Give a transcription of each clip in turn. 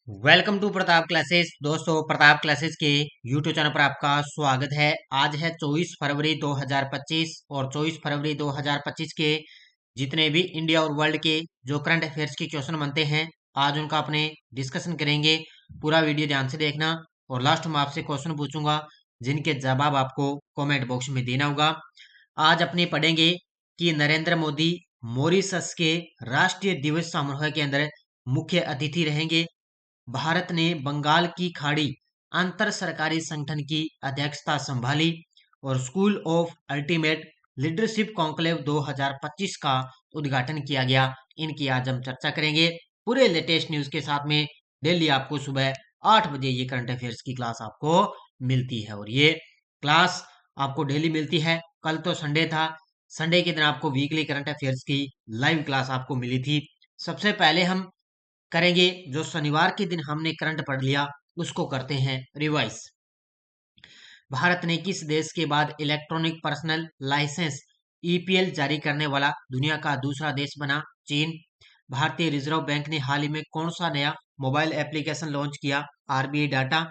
Welcome to Pratap classes. दोस्तों, Pratap classes के YouTube channel पर आपका स्वागत है। आज है 24 फरवरी 2025 और 24 फरवरी 2025 के जितने भी इंडिया और वर्ल्ड के जो करंट अफेयर्स के क्वेश्चन बनते हैं, आज उनका अपने डिस्कशन करेंगे। पूरा वीडियो ध्यान से देखना और लास्ट में आपसे क्वेश्चन पूछूंगा जिनके जवाब आपको कमेंट बॉक्स में देना होगा। आज अपने पढ़ेंगे कि नरेंद्र मोदी मॉरिशस के राष्ट्रीय दिवस समारोह के अंदर मुख्य अतिथि रहेंगे। भारत ने बंगाल की खाड़ी अंतर सरकारी संगठन की अध्यक्षता संभाली और school of ultimate leadership conclave 2025 का उद्घाटन किया गया। इनकी आज हम चर्चा करेंगे पूरे लेटेस्ट न्यूज के साथ में। डेली आपको सुबह 8 बजे ये करंट अफेयर्स की क्लास आपको मिलती है और ये क्लास आपको डेली मिलती है। कल तो संडे था, संडे के दिन आपको वीकली करंट अफेयर्स की लाइव क्लास आपको मिली थी। सबसे पहले हम करेंगे जो शनिवार के दिन हमने करंट पढ़ लिया उसको करते हैं रिवाइज। भारत ने किस देश के बाद इलेक्ट्रॉनिक पर्सनल लाइसेंस ईपीएल जारी करने वाला दुनिया का दूसरा देश बना? चीन। भारतीय रिजर्व बैंक ने हाल ही में कौन सा नया मोबाइल एप्लीकेशन लॉन्च किया? RBI data.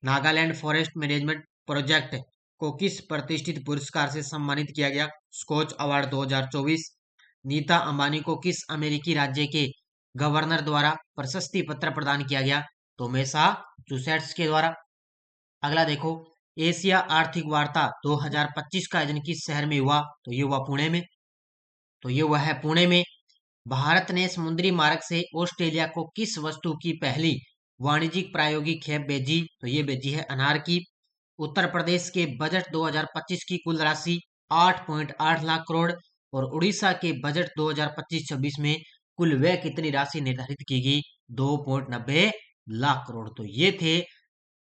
Nagaland forest management project को किस प्रतिष्ठित पुरस्कार से सम्मानित किया गया? Scotch award 2024। नीता अंबानी को किस अमेरिकी राज्य के गवर्नर द्वारा प्रशस्ति पत्र प्रदान किया गया? तो मैसाचुसेट्स के द्वारा। अगला देखो, एशिया आर्थिक वार्ता 2025 का आयोजन किस शहर में हुआ? तो ये हुआ पुणे में। तो ये हुआ है पुणे में। भारत ने समुद्री मार्ग से ऑस्ट्रेलिया को किस वस्तु की पहली वाणिज्यिक प्रायोगिक खेप भेजी? तो ये भेजी है अनार की। उत्तर प्रदेश के बजट 2025 की कुल राशि 8.8 लाख करोड़ और उड़ीसा के बजट 2025-26 में कुल व्यय कितनी राशि निर्धारित की गई? 2.90 लाख करोड़। तो ये थे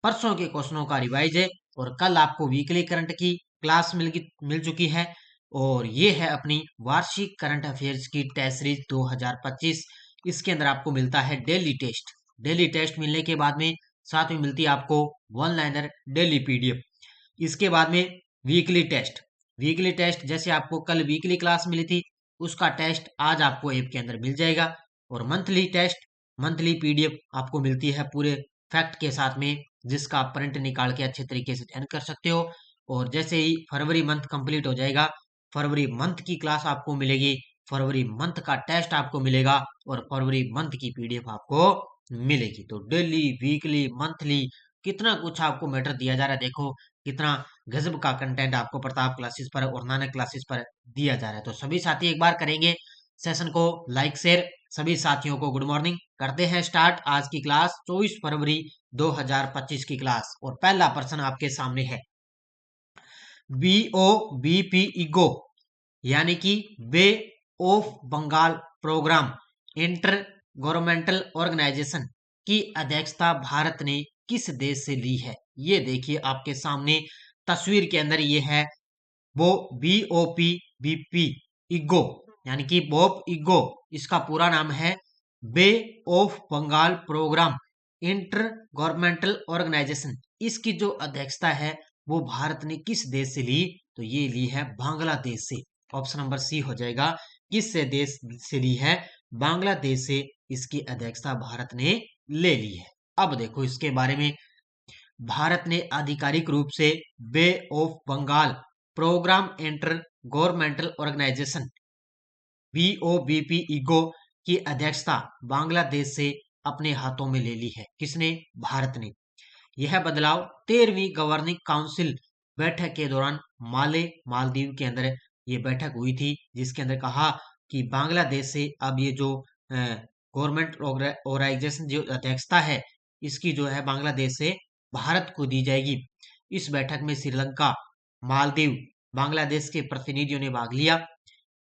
परसों के क्वेश्चनों का रिवाइज है और कल आपको वीकली करंट की क्लास मिल चुकी है और ये है अपनी वार्षिक करंट अफेयर्स की टेस्ट सीरीज 2025। इसके अंदर आपको मिलता है डेली टेस्ट। डेली टेस्ट मिलने के बाद में साथ में मिलती है आपको वन लाइनर डेली पीडीएफ। इसके बाद में वीकली टेस्ट। वीकली टेस्ट जैसे आपको कल वीकली क्लास मिली थी उसका टेस्ट आज आपको ऐप के अंदर मिल जाएगा और मंथली टेस्ट मंथली पीडीएफ आपको मिलती है पूरे फैक्ट के साथ में, जिसका आप प्रिंट निकाल के अच्छे तरीके से ध्यान कर सकते हो। और जैसे ही फरवरी मंथ कंप्लीट हो जाएगा, फरवरी मंथ की क्लास आपको मिलेगी, फरवरी मंथ का टेस्ट आपको मिलेगा और फरवरी मंथ की पीडीएफ आपको मिलेगी। तो डेली वीकली मंथली कितना कुछ आपको मैटर दिया जा रहा है। देखो कितना गजब का कंटेंट आपको प्रताप क्लासेस पर और नानक क्लासेस पर दिया जा रहा है। तो सभी साथी एक बार करेंगे सेशन को लाइक शेयर। सभी साथियों को गुड मॉर्निंग। करते हैं स्टार्ट आज की क्लास 24 फरवरी 2025 की क्लास और पहला प्रश्न आपके सामने है। बीओबीपी इगो यानी कि bay of Bengal programme intergovernmental organisation की अध्यक्षता भारत ने किस देश से ली है? ये देखिए आपके सामने तस्वीर के अंदर ये है वो बीओपी बीपी इगो यानी कि बॉब इगो। इसका पूरा नाम है bay of Bengal programme intergovernmental organisation. इसकी जो अध्यक्षता है वो भारत ने किस देश से ली? तो ये ली है बांग्लादेश से। ऑप्शन नंबर सी हो जाएगा। किस से देश से ली है? बांग्लादेश से इसकी अध्यक्षता भारत ने ले ली है। अब देखो इसके बारे में, भारत ने आधिकारिक रूप से bay of Bengal programme intergovernmental organisation BOBP IGO की अध्यक्षता बांग्लादेश से अपने हाथों में ले ली है। किसने? भारत ने। यह बदलाव 13वीं गवर्निंग काउंसिल बैठक के दौरान मालदीव के अंदर ये बैठक हुई थी, जिसके अंदर कहा कि बांग्लादेश से अब ये जो गवर्नमेंट ऑर्गेनाइजेशन जो अध्यक्षता है इसकी जो है बांग्लादेश से भारत को दी जाएगी। इस बैठक में श्रीलंका, मालदीव, बांग्लादेश के प्रतिनिधियों ने भाग लिया।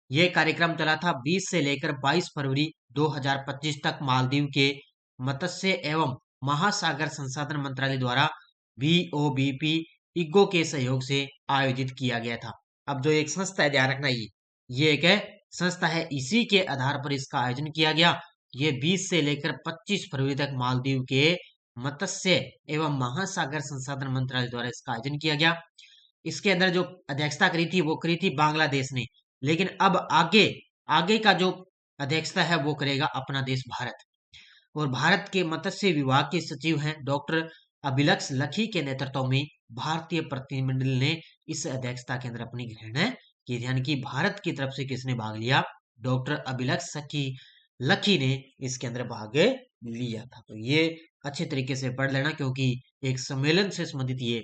यह कार्यक्रम चला था 20 से लेकर 22 फरवरी 2025 तक। मालदीव के मत्स्य एवं महासागर संसाधन मंत्रालय द्वारा बीओबीपी इग्गो के सहयोग से आयोजित किया गया था। अब जो एक संस्था है, ध्यान रखना, ये एक है संस्था है, इसी के आधार पर इसका आयोजन किया गया। ये 20 से लेकर 25 फरवरी तक मालदीव के मत्स्य एवं महासागर संसाधन मंत्रालय द्वारा इसका आयोजन किया गया। इसके अंदर जो अध्यक्षता करी थी वो करी थी बांग्लादेश ने, लेकिन अब आगे आगे का जो अध्यक्षता है वो करेगा अपना देश भारत। और भारत के मत्स्य विभाग के सचिव हैं डॉक्टर अभिलक्ष लखी के नेतृत्व में भारतीय प्रतिनिधिमंडल ने इस अध्यक्षता के अंदर अपनी ग्रहण की। यानी कि भारत की तरफ से किसने भाग लिया? डॉक्टर अभिलक्ष लखी ने इसके अंदर भाग लिया था। तो ये अच्छे तरीके से पढ़ लेना, क्योंकि एक सम्मेलन से संबंधित ये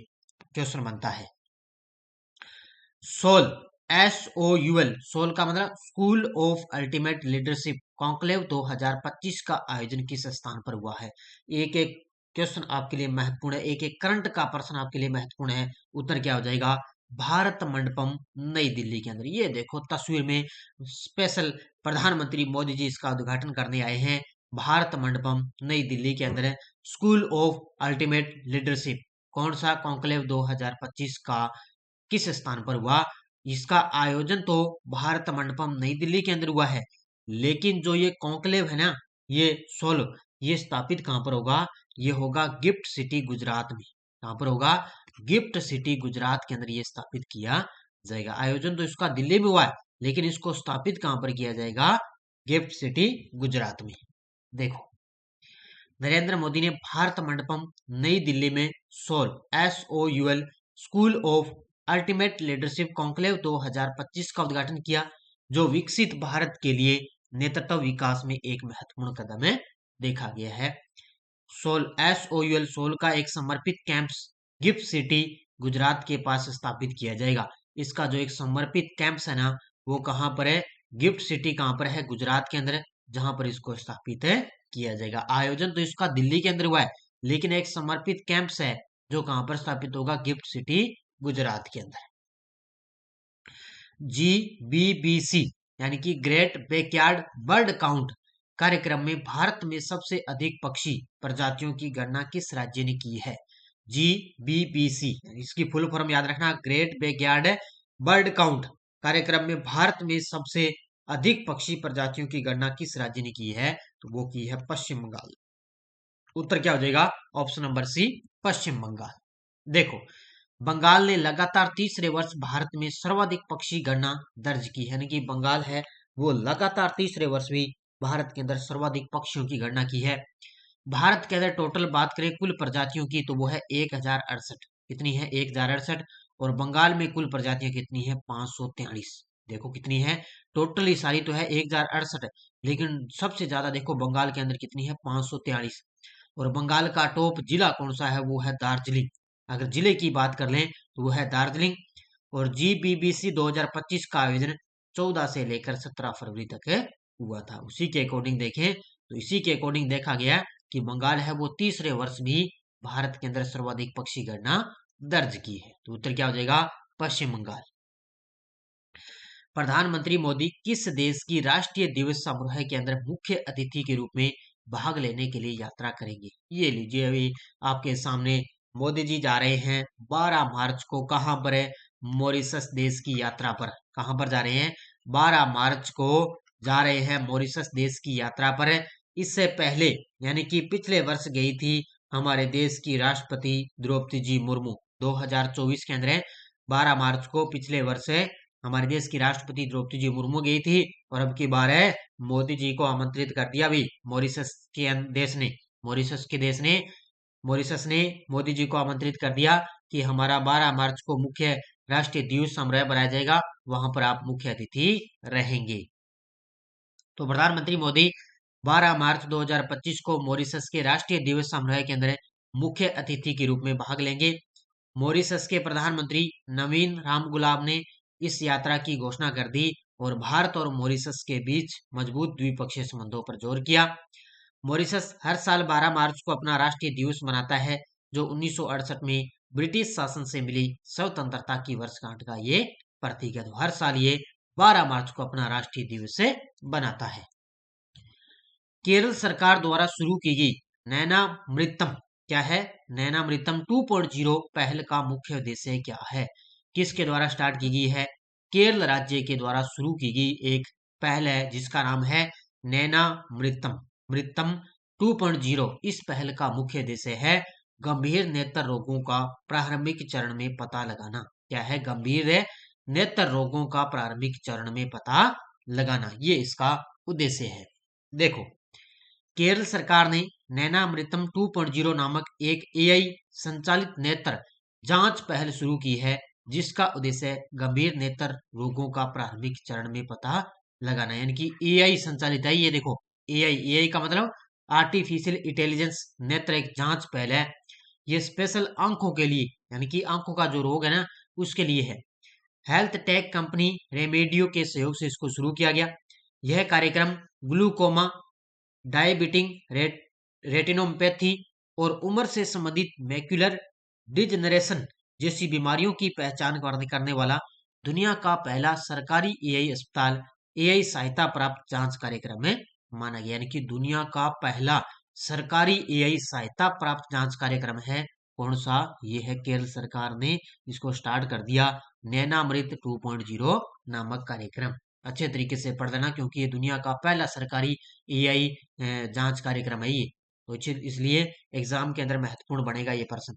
क्वेश्चन बनता है। सोल, SOUL, सोल का मतलब school of ultimate leadership conclave 2025 का आयोजन किस स्थान पर हुआ है? एक एक क्वेश्चन आपके लिए महत्वपूर्ण है, एक एक करंट का प्रश्न आपके लिए महत्वपूर्ण है। उत्तर क्या हो जाएगा? भारत मंडपम, नई दिल्ली के अंदर। ये देखो तस्वीर में स्पेशल प्रधानमंत्री मोदी जी इसका उद्घाटन करने आए हैं। भारत मंडपम, नई दिल्ली के अंदर स्कूल ऑफ अल्टीमेट लीडरशिप कौन सा कॉन्क्लेव 2025 का किस स्थान पर हुआ? इसका आयोजन तो भारत मंडपम नई दिल्ली के अंदर हुआ है, लेकिन जो ये कॉन्क्लेव है ना, ये सोल, ये स्थापित कहां पर होगा? ये होगा गिफ्ट सिटी गुजरात में। कहां पर होगा? गिफ्ट सिटी गुजरात के अंदर ये स्थापित किया जाएगा। आयोजन तो इसका दिल्ली में हुआ है, लेकिन इसको स्थापित कहां पर किया जाएगा? गिफ्ट सिटी गुजरात में। देखो, नरेंद्र मोदी ने भारत मंडपम नई दिल्ली में SOUL, SOUL, school of ultimate leadership conclave 2025 का उद्घाटन किया, जो विकसित भारत के लिए नेतृत्व विकास में एक महत्वपूर्ण कदम है देखा गया है। सोल, SOUL, सोल का एक समर्पित कैंप्स गिफ्ट सिटी गुजरात के पास स्थापित किया जाएगा। इसका जो एक समर्पित कैंप्स है ना, वो कहां पर है? गिफ्ट सिटी कहां पर है? गुजरात के अंदर, जहां पर इसको स्थापित है किया जाएगा। आयोजन तो इसका दिल्ली के अंदर हुआ है, लेकिन एक समर्पित कैंप्स है जो कहां पर स्थापित होगा? गिफ्ट सिटी गुजरात के अंदर। GBBC यानी कि ग्रेट बैकयार्ड बर्ड काउंट कार्यक्रम में भारत में सबसे अधिक पक्षी प्रजातियों की गणना किस राज्य ने की है? GBBC, इसकी फुल फॉर्म याद रखना, ग्रेट बैकयार्ड बर्ड काउंट कार्यक्रम में भारत में सबसे अधिक पक्षी प्रजातियों की गणना किस राज्य ने की है? तो वो की है पश्चिम बंगाल। उत्तर क्या हो जाएगा? ऑप्शन नंबर सी, पश्चिम बंगाल। देखो, बंगाल ने लगातार तीसरे वर्ष भारत में सर्वाधिक पक्षी गणना दर्ज की है। यानी कि बंगाल है वो लगातार तीसरे वर्ष भी भारत के अंदर सर्वाधिक पक्षियों की गणना की है। भारत के अंदर टोटल बात करें कुल प्रजातियों की, तो वो है 1068। कितनी है? 1068। और बंगाल में कुल प्रजातियां कितनी है? 543। देखो कितनी है? टोटली सारी तो है 1068, लेकिन सबसे ज्यादा देखो बंगाल के अंदर कितनी है? 543। और बंगाल का टॉप जिला कौन सा है? वो है दार्जिलिंग। अगर जिले की बात कर लें तो वो है दार्जिलिंग। और GBBC 2025 का आयोजन 14 से लेकर 17 फरवरी तक हुआ था। उसी के अकॉर्डिंग देखें तो इसी के अकॉर्डिंग देखा गया कि बंगाल है वो तीसरे वर्ष भी भारत के अंदर सर्वाधिक पक्षी गणना दर्ज की है। तो उत्तर क्या हो जाएगा? पश्चिम बंगाल। प्रधानमंत्री मोदी किस देश की राष्ट्रीय दिवस समारोह के अंदर मुख्य अतिथि के रूप में भाग लेने के लिए यात्रा करेंगे? ये लीजिए, अभी आपके सामने मोदी जी जा रहे हैं 12 मार्च को। कहां पर है? मॉरिशस देश की यात्रा पर। कहां पर जा रहे हैं? 12 मार्च को जा रहे हैं मॉरिशस देश की यात्रा पर। इससे पहले यानी कि पिछले वर्ष गई थी हमारे देश की राष्ट्रपति द्रौपदी जी मुर्मू। 2024 के अंदर 12 मार्च को पिछले वर्ष हमारे देश की राष्ट्रपति द्रौपदी जी मुर्मू गई थी, और अब की बार है मोदी जी को आमंत्रित कर दिया भी मॉरिशस के देश ने। मॉरिशस ने मोदी जी को आमंत्रित कर दिया कि हमारा 12 मार्च को मुख्य राष्ट्रीय दिवस समारोह बनाया जाएगा, वहां पर आप मुख्य अतिथि रहेंगे। तो प्रधानमंत्री मोदी 12 मार्च 2025 को मॉरिशस के राष्ट्रीय दिवस समारोह के अंदर मुख्य अतिथि के रूप में भाग लेंगे। मॉरिशस के प्रधानमंत्री नवीन रामगुलाम ने इस यात्रा की घोषणा कर दी और भारत और मॉरिशस के बीच मजबूत द्विपक्षीय संबंधों पर जोर किया। मॉरिशस हर साल 12 मार्च को अपना राष्ट्रीय दिवस मनाता है, जो 1968 में ब्रिटिश शासन से मिली स्वतंत्रता की वर्षगांठ का ये प्रतीक है। तो हर साल ये 12 मार्च को अपना राष्ट्रीय दिवस से बनाता है। केरल सरकार द्वारा शुरू की गई नैनामृतम क्या है? नैनामृतम 2.0 पहल का मुख्य उद्देश्य क्या है? किसके द्वारा स्टार्ट की गई है? केरल राज्य के द्वारा शुरू की गई एक पहल है जिसका नाम है नैनामृतम 2.0। इस पहल का मुख्य उद्देश्य है गंभीर नेत्र रोगों का प्रारंभिक चरण में पता लगाना। क्या है? गंभीर नेत्र रोगों का प्रारंभिक चरण में पता लगाना, ये इसका उद्देश्य है। देखो, केरल सरकार ने नैनामृतम 2.0 नामक एक एआई संचालित नेत्र जांच पहल शुरू की है, जिसका उद्देश्य गंभीर नेत्र रोगों का प्रारंभिक चरण में पता लगाना है। यानी कि एआई संचालित है। ये देखो, एआई का मतलब आर्टिफिशियल इंटेलिजेंस नेत्र एक जांच पहल है। ये स्पेशल आंखों के लिए, यानी कि आंखों का जो रोग है ना, उसके लिए है। हेल्थ टेक कंपनी रेमेडियो के सहयोग से इसको शुरू किया गया। यह कार्यक्रम ग्लूकोमा, डायबिटिक रेटिनोपैथी और उम्र से संबंधित मैक्युलर डिजनरेशन जैसी बीमारियों की पहचान करने वाला दुनिया का पहला सरकारी एआई अस्पताल एआई सहायता प्राप्त जांच कार्यक्रम में माना गया। यानी कि दुनिया का पहला सरकारी एआई सहायता प्राप्त जांच कार्यक्रम है। कौन सा? ये है केरल सरकार ने इसको स्टार्ट कर दिया, नैनामृत 2.0 नामक कार्यक्रम। अच्छे तरीके से पढ़ लेना, क्योंकि ये दुनिया का पहला सरकारी एआई जांच कार्यक्रम है ये, तो इसलिए एग्जाम के अंदर महत्वपूर्ण बनेगा ये प्रश्न।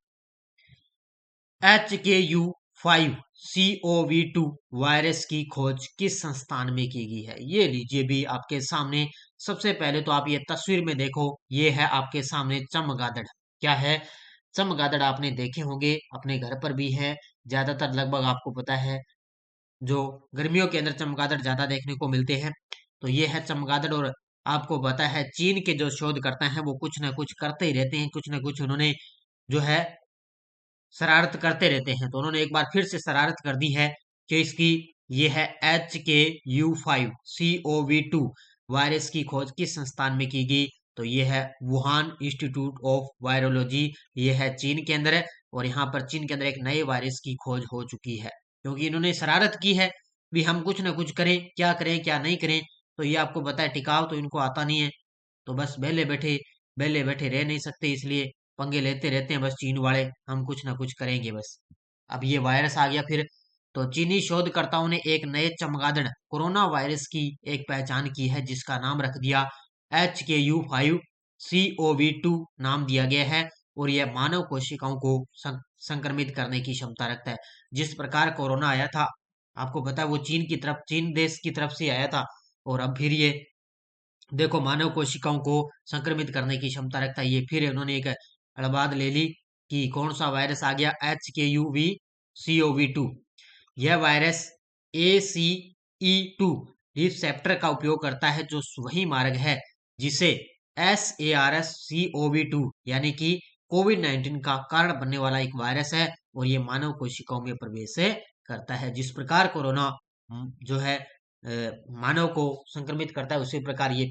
HKU5CoV2 वायरस की खोज किस संस्थान में की गई है? ये लीजिए भी आपके सामने। सबसे पहले तो आप ये तस्वीर में देखो, ये है आपके सामने चमगादड़। क्या है? चमगादड़ आपने देखे होंगे, अपने घर पर भी है ज्यादातर, लगभग आपको पता है। जो गर्मियों के अंदर चमगादड़ ज्यादा देखने को मिलते हैं। तो ये है चमगादड़। और आपको पता है चीन के जो शोधकर्ता हैं वो कुछ ना कुछ करते ही रहते हैं, कुछ ना कुछ उन्होंने जो है शरारत करते रहते हैं। तो उन्होंने एक बार फिर से शरारत कर दी है कि इसकी ये है HKU5CoV2 वायरस की खोज किस संस्थान में की गई? तो ये है वुहान इंस्टीट्यूट ऑफ वायरोलॉजी, ये है चीन के अंदर है। और यहाँ पर चीन के अंदर एक नए वायरस की खोज हो चुकी है, क्योंकि इन्होंने शरारत की है भी हम कुछ ना कुछ करें, क्या करें क्या नहीं करें। तो ये आपको पता है टिकाव तो इनको आता नहीं है, तो बस बेले बैठे रह नहीं सकते, इसलिए पंगे लेते रहते हैं बस चीन वाले, हम कुछ ना कुछ करेंगे बस। अब ये वायरस आ गया फिर। तो चीनी शोधकर्ताओं ने एक नए चमगादड़ कोरोना वायरस की एक पहचान की है, जिसका नाम रख दिया HKU5CoV2 नाम दिया गया है। और यह मानव कोशिकाओं को संक्रमित करने की क्षमता रखता है। जिस प्रकार कोरोना आया था, आपको पता है वो चीन देश की तरफ से आया था। और अब फिर ये देखो मानव कोशिकाओं को संक्रमित करने की क्षमता रखता है। ये फिर उन्होंने एक अड़बाद ले ली कि कौन सा वायरस आ गया, HKU5CoV2। यह वायरस ACE2 रिसेप्टर का उपयोग करता है, जो वही मार्ग है जिसे SARS-CoV2 यानी कि कोविड-19 का कारण बनने वाला एक वायरस है, और ये मानव कोशिकाओं में प्रवेश करता है। जिस प्रकार कोरोना जो है मानव को संक्रमित करता है, उसी प्रकार ये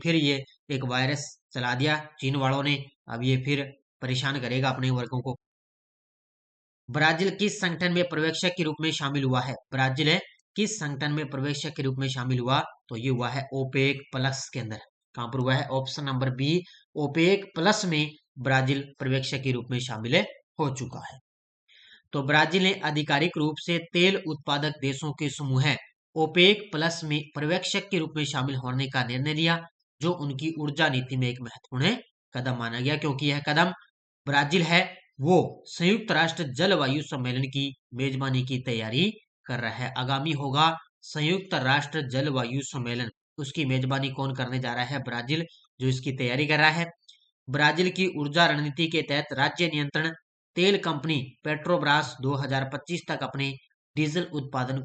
एक वायरस चला दिया चीन वालों ने। अब ये फिर परेशान करेगा अपने वर्गों को। ब्राजील किस संगठन में पर्यवेक्षक के रूप में शामिल हुआ है? ब्राजील है किस संगठन में पर्यवेक्षक के रूप में शामिल हुआ? तो ये हुआ है ओपेक प्लस के अंदर। कहां पर हुआ है? Option number B, OPEC plus में ब्राजील पर्यवेक्षक के रूप में शामिल हो चुका है। तो ब्राजील ने आधिकारिक रूप से तेल उत्पादक देशों के समूह है ओपेक प्लस में पर्यवेक्षक के रूप में शामिल होने का निर्णय लिया, जो उनकी ऊर्जा नीति में एक महत्वपूर्ण कदम माना गया, क्योंकि यह कदम ब्राजील है वो संयुक्त राष्ट्र जलवायु सम्मेलन की मेजबानी की तैयारी कर रहा है। आगामी होगा संयुक्त राष्ट्र जलवायु सम्मेलन, उसकी मेजबानी कौन करने जा रहा है? ब्राजील, जो इसकी तैयारी कर रहा है। ब्राजील की ऊर्जा रणनीति के तहत राज्य नियंत्रण तेल कंपनी पेट्रोब्रास 2025 तक अपने डीजल उत्पादन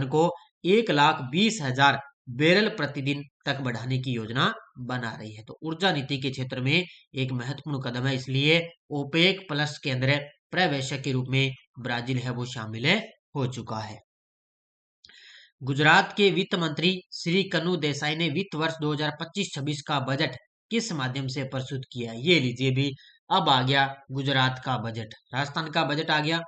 को 1,20,000 बैरल प्रतिदिन तक बढ़ाने की योजना बना रही है। तो ऊर्जा नीति के क्षेत्र में एक महत्वपूर्ण कदम है, इसलिए ओपेक प्लस के अंदर पर्यवेक्षक के रूप में ब्राजील है वो शामिल हो चुका है। गुजरात के वित्त मंत्री श्री कन्नू देसाई ने वित्त वर्ष 2025-26 का बजट किस माध्यम से प्रस्तुत किया? ये लीजिए भी, अब आ गया गुजरात का बजट, राजस्थान का बजट आ गया,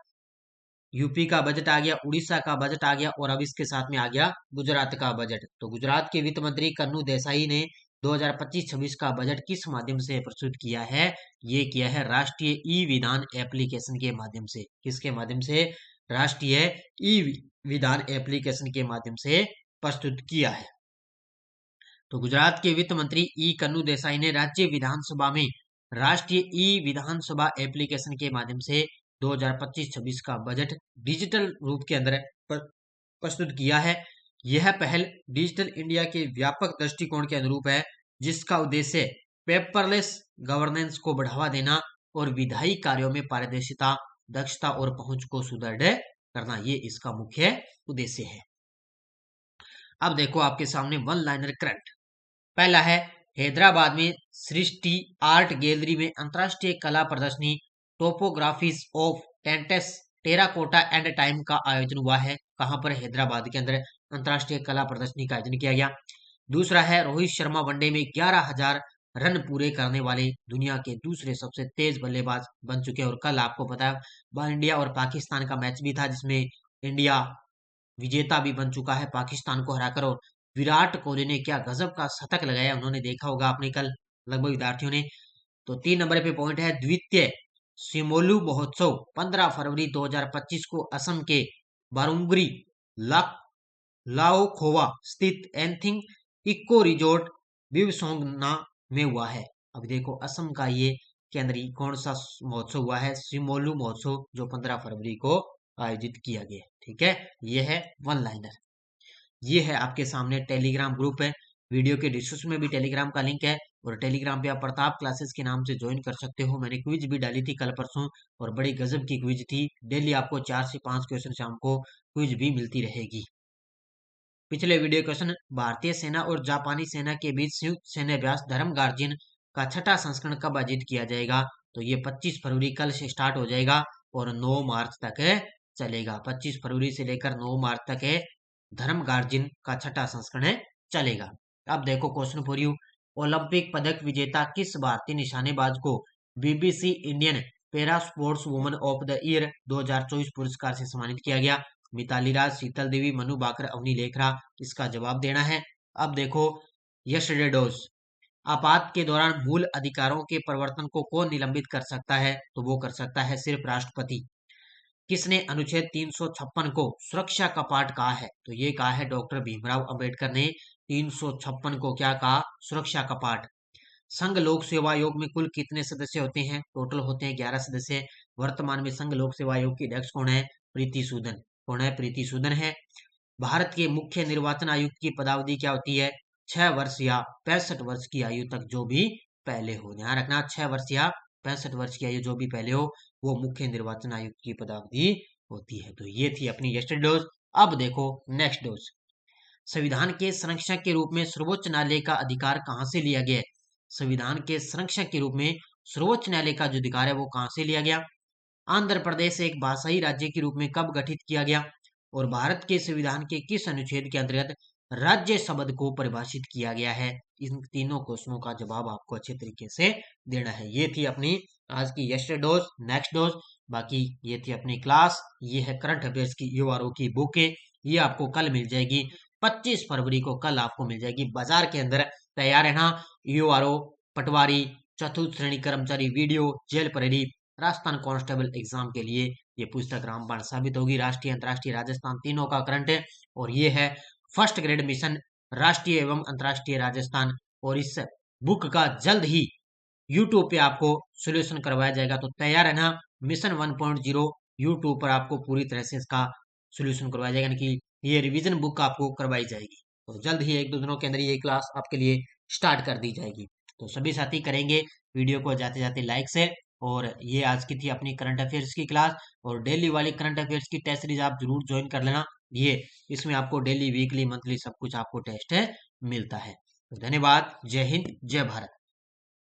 यूपी का बजट आ गया, उड़ीसा का बजट आ गया, और अब इसके साथ में आ गया गुजरात का बजट। तो गुजरात के वित्त मंत्री कन्नू देसाई ने 2025-26 का बजट किस माध्यम से प्रस्तुत किया है? ये किया है राष्ट्रीय ई विधान एप्लीकेशन के माध्यम से। किसके माध्यम से? राष्ट्रीय ई विधान एप्लीकेशन के माध्यम से प्रस्तुत किया है। तो गुजरात के वित्त मंत्री ई कन्नू देसाई ने राज्य विधानसभा में राष्ट्रीय ई विधानसभा एप्लीकेशन के माध्यम से 2025-26 का बजट डिजिटल रूप के अंदर प्रस्तुत किया है। यह पहल डिजिटल इंडिया के व्यापक दृष्टिकोण के अनुरूप है, जिसका उद्देश्य पेपरलेस गवर्नेंस को बढ़ावा देना और विधायी कार्यों में पारदर्शिता, दक्षता और पहुंच को सुदृढ़ करना, ये इसका मुख्य उद्देश्य है। अब देखो आपके सामने वन लाइनर करंट। पहला है, हैदराबाद में सृष्टि आर्ट गैलरी में अंतरराष्ट्रीय कला प्रदर्शनी टोपोग्राफीज ऑफ टेंटेस टेराकोटा एंड टाइम का आयोजन हुआ है। कहां पर? हैदराबाद के अंदर अंतरराष्ट्रीय कला प्रदर्शनी का आयोजन किया गया। दूसरा है, रोहित शर्मा वनडे में 11,000 रन पूरे करने वाले दुनिया के दूसरे सबसे तेज बल्लेबाज बन चुके हैं। और कल आपको पता है इंडिया और पाकिस्तान का मैच भी था, जिसमें इंडिया विजेता भी बन चुका है पाकिस्तान को हराकर। और विराट कोहली ने क्या गजब का शतक लगाया, उन्होंने देखा होगा आपने कल लगभग विद्यार्थियों ने। तो 3 नंबर पे पॉइंट है, द्वितीय सिमोलू महोत्सव 15 फरवरी 2025 को असम के बारुंगरी लाओखोवा स्थित एंथिंग इको रिजोर्ट बिवसोंगना में हुआ है। अब देखो असम का ये केंद्रीय कौन सा महोत्सव हुआ है? सिमोलू महोत्सव, जो 15 फरवरी को आयोजित किया गया। ठीक है, ये है वन लाइनर। ये है आपके सामने टेलीग्राम ग्रुप है, वीडियो के डिस्क्रिप्शन में भी टेलीग्राम का लिंक है। और टेलीग्राम पे आप प्रताप क्लासेस के नाम से ज्वाइन कर सकते हो। मैंने क्विज भी डाली थी कल परसों, और बड़ी गजब की क्विज थी। डेली आपको 4 से 5 क्वेश्चन शाम को क्विज भी मिलती रहेगी। पिछले वीडियो क्वेश्चन, भारतीय सेना और जापानी सेना के बीच संयुक्त सैन्य अभ्यास धर्म गार्जियन का 6ठा संस्करण कब आयोजित किया जाएगा? तो ये 25 फरवरी कल से स्टार्ट हो जाएगा और 9 मार्च तक चलेगा। 25 फरवरी से लेकर 9 मार्च तक है धर्म गार्जियन का 6ठा संस्करण चलेगा। अब देखो क्वेश्चन फॉर यू, ओलंपिक पदक विजेता किस भारतीय निशानेबाज को BBC Indian para sports woman of the year 2024 पुरस्कार से सम्मानित किया गया? मिताली राज, शीतल देवी, मनु बाकर, अवनी लेखरा। इसका जवाब देना है। अब देखो यस्टरडे डोज, आपात के दौरान मूल अधिकारों के परिवर्तन को कौन निलंबित कर सकता है? तो वो कर सकता है सिर्फ राष्ट्रपति। किसने अनुच्छेद 356 को सुरक्षा का पाठ कहा है? तो ये कहा है डॉक्टर भीमराव अंबेडकर ने 356 को क्या कहा? सुरक्षा का पाठ। संघ लोक सेवा आयोग में कुल कितने सदस्य होते हैं? टोटल होते हैं 11 सदस्य। वर्तमान में संघ लोक सेवा आयोग की अध्यक्ष कौन है? प्रीति सूदन। कौन है? प्रीति सूदन है। भारत के मुख्य निर्वाचन आयुक्त की पदावधि क्या होती है? 6 वर्ष या 65 वर्ष की आयु तक, जो भी पहले हो। ध्यान रखना, 6 वर्ष या 65 वर्ष की आयु जो भी पहले हो, वो मुख्य निर्वाचन आयुक्त की पदावधि होती है। तो ये थी अपनी यस्टरडे डोज। अब देखो नेक्स्ट डोज, संविधान के संरक्षक के रूप में सर्वोच्च न्यायालय का अधिकार कहां से लिया गया है? संविधान के संरक्षक के रूप में सर्वोच्च न्यायालय का जो अधिकार है वो कहां से लिया गया? आंध्र प्रदेश एक भाषाई राज्य के रूप में कब गठित किया गया? और भारत के संविधान के किस अनुच्छेद के अंतर्गत राज्य शब्द को परिभाषित किया गया है? इन तीनों क्वेश्चनों का जवाब आपको अच्छे तरीके से देना है। ये थी अपनी आज की यस्टरडे डोज, नेक्स्ट डोज। बाकी ये थी अपनी क्लास। ये है करंट अफेयर्स की यूआरओ की बुक है, ये आपको कल मिल जाएगी 25 फरवरी को, कल आपको मिल जाएगी बाजार के अंदर। तैयार है ना? यूआरओ, पटवारी, चतुर्थ श्रेणी कर्मचारी, वीडियो, जेल परेडी, राजस्थान कांस्टेबल एग्जाम के लिए ये पुस्तक रामबाण साबित होगी। राष्ट्रीय, अंतर्राष्ट्रीय, राजस्थान तीनों का करंट है। और ये है फर्स्ट ग्रेड मिशन राष्ट्रीय एवं अंतर्राष्ट्रीय राजस्थान। और इस बुक का जल्द ही यूट्यूब पे आपको सोल्यूशन करवाया जाएगा। तो तैयार है ना? मिशन 1.0 यूट्यूब पर आपको पूरी तरह से इसका सोल्यूशन करवाया जाएगा, यानी कि ये रिवीजन बुक आपको करवाई जाएगी। तो जल्द ही 1-2 दिनों के अंदर ये क्लास आपके लिए स्टार्ट कर दी जाएगी। तो सभी साथी करेंगे वीडियो को जाते जाते लाइक से। और ये आज की थी अपनी करंट अफेयर्स की क्लास। और डेली वाली करंट अफेयर्स की टेस्ट सीरीज आप जरूर ज्वाइन कर लेना। ये इसमें आपको डेली, वीकली, मंथली सब कुछ आपको टेस्ट है मिलता है। तो धन्यवाद। जय हिंद, जय भारत।